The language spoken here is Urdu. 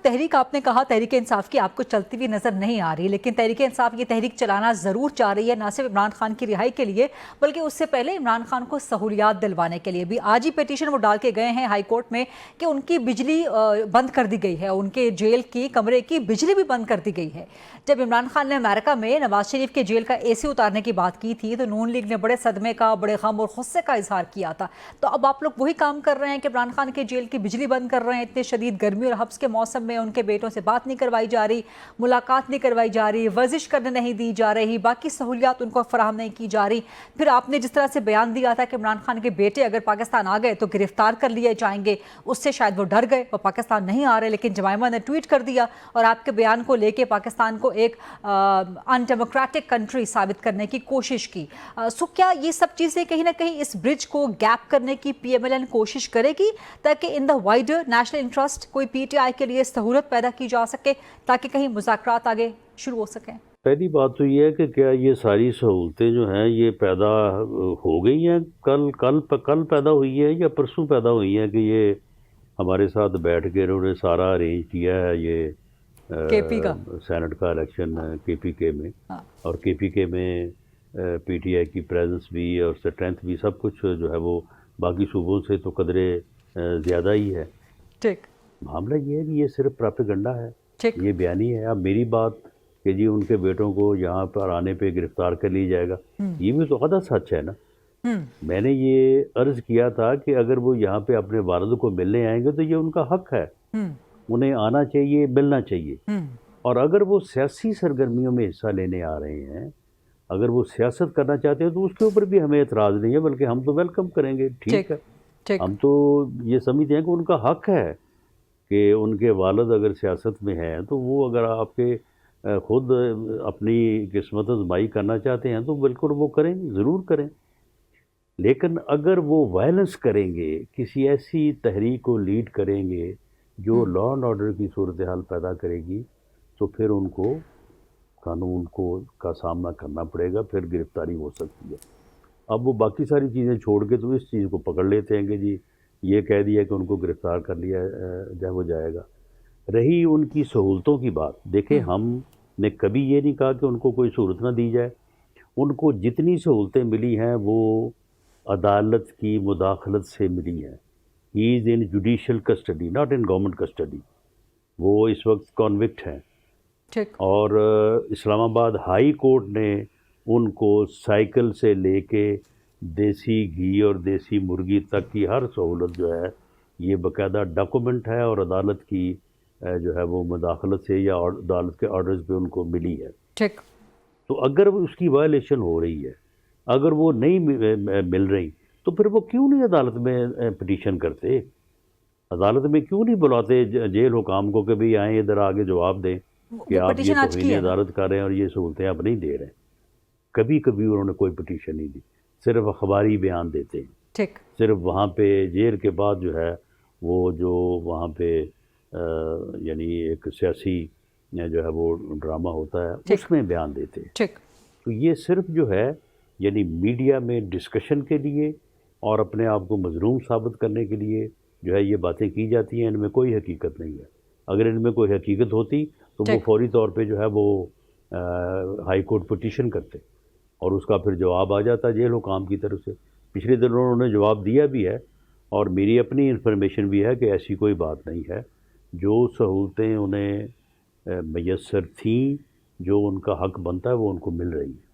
تحریک آپ نے کہا تحریک انصاف کی آپ کو چلتی ہوئی نظر نہیں آ رہی، لیکن تحریک انصاف یہ تحریک چلانا ضرور چاہ رہی ہے، نہ صرف عمران خان کی رہائی کے لیے بلکہ اس سے پہلے عمران خان کو سہولیات دلوانے کے لیے بھی۔ آج ہی پیٹیشن وہ ڈال کے گئے ہیں ہائی کورٹ میں کہ ان کی بجلی بند کر دی گئی ہے، ان کے جیل کی کمرے کی بجلی بھی بند کر دی گئی ہے۔ جب عمران خان نے امریکہ میں نواز شریف کے جیل کا اے سی اتارنے کی بات کی تھی تو نون لیگ نے بڑے صدمے کا، بڑے غم اور غصے کا اظہار کیا تھا۔ تو اب آپ لوگ وہی کام کر رہے ہیں کہ عمران خان کے جیل کی بجلی بند کر رہے ہیں، اتنے شدید گرمی اور حبس کے موسم میں ان کے بیٹوں سے بات نہیں کروائی جا رہی، ملاقات نہیں کروائی جا رہی، ورزش کرنے نہیں دی جا رہی، باقی سہولیات ان کو فراہم نہیں کی جا رہی۔ پھر آپ نے جس طرح سے بیان دیا تھا کہ عمران خان کے بیٹے اگر پاکستان آ گئے تو گرفتار کر لیے جائیں گے، اس سے شاید وہ ڈر گئے، وہ پاکستان نہیں آ رہے، لیکن جمائمہ نے ٹویٹ کر دیا اور آپ کے بیان کو لے کے پاکستان کو ایک ان ڈیموکریٹک کنٹری ثابت کرنے کی کوشش کی۔ سو کیا یہ سب چیزیں کہیں نہ کہیں اس برج کو گیپ کرنے کی پی ایم ایل این کوشش کرے گی تاکہ ان دا وائڈر نیشنل انٹرسٹ کوئی پی ٹی آئی کے لیے سہولت پیدا کی جا سکے تاکہ کہیں مذاکرات آگے شروع ہو سکیں؟ پہلی بات تو یہ ہے کہ کیا یہ ساری سہولتیں جو ہیں یہ پیدا ہو گئی ہیں، کل پیدا ہوئی ہے یا پرسوں پیدا ہوئی ہیں کہ یہ ہمارے ساتھ بیٹھ کے انہوں نے سارا ارینج کیا ہے یہ کے پی کا سینٹ کا الیکشن کے پی کے میں، اور کے پی کے میں پی ٹی آئی کی پریزنس بھی اور اسٹرینتھ بھی سب کچھ جو ہے وہ باقی صوبوں سے تو قدرے زیادہ ہی ہے۔ ٹھیک، معاملہ یہ ہے کہ یہ صرف پراپیگنڈا ہے، ٹھیک، یہ بیانی ہے۔ اب میری بات کہ جی ان کے بیٹوں کو یہاں پر آنے پہ گرفتار کر لی جائے گا، یہ بھی تو غلط سچ ہے نا۔ میں نے یہ عرض کیا تھا کہ اگر وہ یہاں پہ اپنے والد کو ملنے آئیں گے تو یہ ان کا حق ہے، انہیں آنا چاہیے، ملنا چاہیے۔ اور اگر وہ سیاسی سرگرمیوں میں حصہ لینے آ رہے ہیں، اگر وہ سیاست کرنا چاہتے ہیں تو اس کے اوپر بھی ہمیں اعتراض نہیں ہے، بلکہ ہم تو ویلکم کریں گے، ٹھیک ہے۔ ہم تو یہ سمجھتے ہیں کہ ان کا حق ہے کہ ان کے والد اگر سیاست میں ہیں تو وہ اگر آپ کے خود اپنی قسمت آزمائی کرنا چاہتے ہیں تو بالکل وہ کریں، ضرور کریں۔ لیکن اگر وہ وائلنس کریں گے، کسی ایسی تحریک کو لیڈ کریں گے جو لا اینڈ آرڈر کی صورتحال پیدا کرے گی تو پھر ان کو قانون کا سامنا کرنا پڑے گا، پھر گرفتاری ہو سکتی ہے۔ اب وہ باقی ساری چیزیں چھوڑ کے تو اس چیز کو پکڑ لیتے ہیں کہ جی یہ کہہ دیا کہ ان کو گرفتار کر لیا جائے گا۔ رہی ان کی سہولتوں کی بات، دیکھیں ہم نے کبھی یہ نہیں کہا کہ ان کو کوئی سہولت نہ دی جائے۔ ان کو جتنی سہولتیں ملی ہیں وہ عدالت کی مداخلت سے ملی ہیں۔ He is in judicial custody, not in government custody. وہ اس وقت کانوکٹ ہیں، اور اسلام آباد ہائی کورٹ نے ان کو سائیکل سے لے کے دیسی گھی اور دیسی مرغی تک کی ہر سہولت جو ہے یہ باقاعدہ ڈاکومنٹ ہے، اور عدالت کی جو ہے وہ مداخلت سے یا عدالت کے آرڈرز پہ ان کو ملی ہے۔ ٹھیک، تو اگر اس کی وائلیشن ہو رہی ہے، اگر وہ نہیں مل رہی تو پھر وہ کیوں نہیں عدالت میں پٹیشن کرتے؟ عدالت میں کیوں نہیں بلاتے جیل حکام کو کہ بھئی آئیں ادھر آگے جواب دیں کہ آپ یہ توہین عدالت کر رہے ہیں اور یہ سہولتیں آپ نہیں دے رہے ہیں؟ کبھی کبھی انہوں نے کوئی پٹیشن نہیں دی، صرف اخباری بیان دیتے ہیں۔ صرف وہاں پہ جیل کے بعد جو ہے وہ جو وہاں پہ یعنی ایک سیاسی جو ہے وہ ڈرامہ ہوتا ہے اس میں بیان دیتے ہیں۔ تو یہ صرف جو ہے یعنی میڈیا میں ڈسکشن کے لیے اور اپنے آپ کو مظلوم ثابت کرنے کے لیے جو ہے یہ باتیں کی جاتی ہیں، ان میں کوئی حقیقت نہیں ہے۔ اگر ان میں کوئی حقیقت ہوتی تو وہ فوری طور پہ جو ہے وہ ہائی کورٹ پٹیشن کرتے اور اس کا پھر جواب آ جاتا جیل حکام کی طرف سے۔ پچھلے دنوں انہوں نے جواب دیا بھی ہے، اور میری اپنی انفارمیشن بھی ہے کہ ایسی کوئی بات نہیں ہے۔ جو سہولتیں انہیں میسر تھیں، جو ان کا حق بنتا ہے وہ ان کو مل رہی ہیں۔